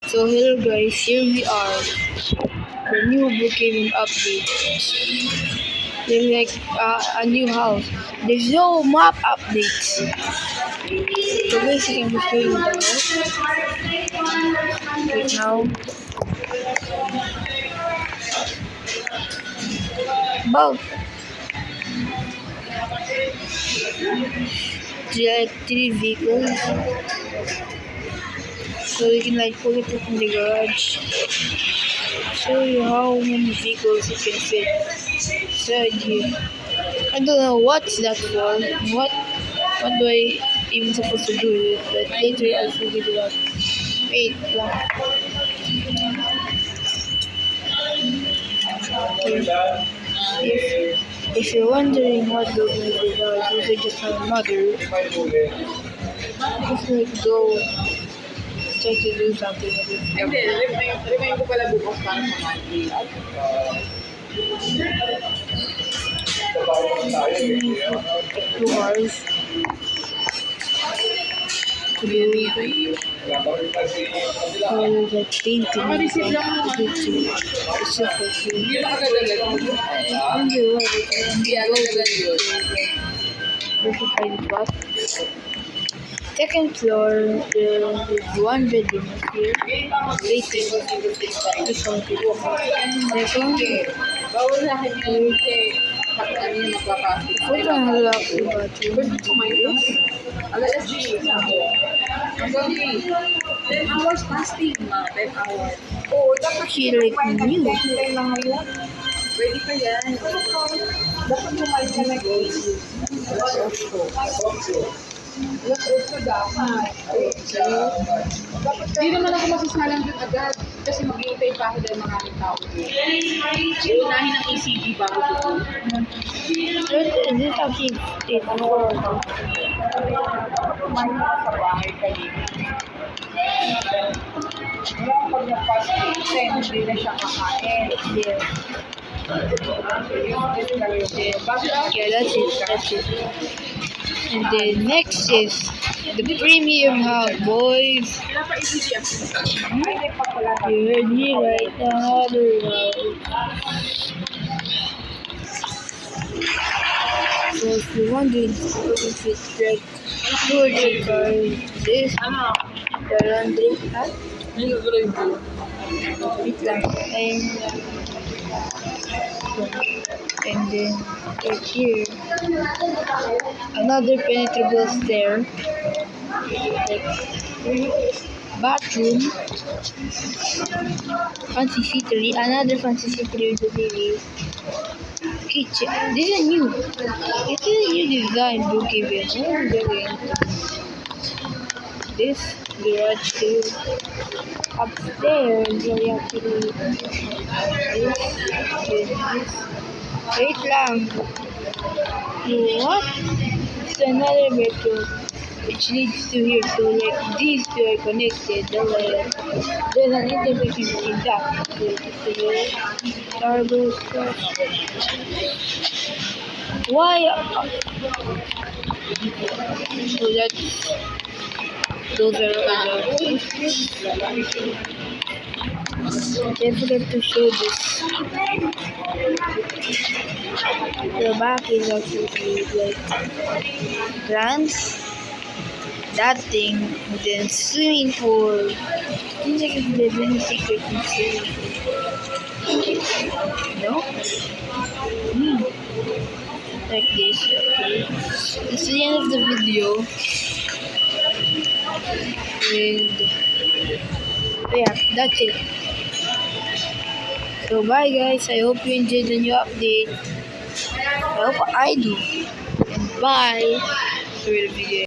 So hello guys, here we are. The new Brookhaven update. There's like a new house. There's no map updates. So basically I'm just showing you the house. Right now. About like 3 vehicles. So you can like pull it up in the garage. Show you how many vehicles you can fit inside here. I don't know what's that for. What do I even supposed to do with it? But later I'll figure it out. Wait lang. If you're wondering what those noises are, those are just my mother. Just like go try to do something with it. Hindi, remind ko pala bukas para sa Monday. Two hours. To do all the painting and stuff. It's just for free. Hindi ba kagagalit? I wonder why they can Hindi agad-agad yun. verify the spot. Second floor, there's one bedroom here. Waiting. This one people. Second, Bawal sa akin yun kasi kami yung magpapasok. hold on, hold up the bathroom. Pwede kumain. Alas 10 ako. Ang sorry. 10 hours fasting, ma. 10 hours. Oo, dapat She like new. pwede pa yan. Dapat kumain ka na guys. Alas 8. Alas 8 dapat. Hindi naman ako masisalang dun agad. Kasi mag-iintay pa ako dahil maraming tao. Uunahin ang ECD bago dito. Is this actually it? Kumain ka sa bahay kayo. Pag nag-fasting, hindi na siya kakain. Yeah. Yeah, that's it. That's it. And then next is the premium house, boys. You heard me right, another house. So if you're wondering if it's like storage or this, the laundry, huh? Wait lang. And then right here, another penetrable stair, bathroom, fancy seatery, another fancy seatery with the TV, kitchen. This is new. This is a new design, Brookhaven. Oh, very this garage too. Upstairs, we actually this. Wait lang. What? It's another bedroom which leads to here. So like these two are connected. There's an intersection between that. Starbucks stuff. Why? So that's those are don't forget to show this. The back is actually like plants. That thing, and then swimming pool. Seems like if there's any secret in swimming pool. No? Like this. Okay. That's the end of the video. And yeah, that's it. So bye guys, I hope you enjoyed the new update. I hope I do. And bye. Sorry the video.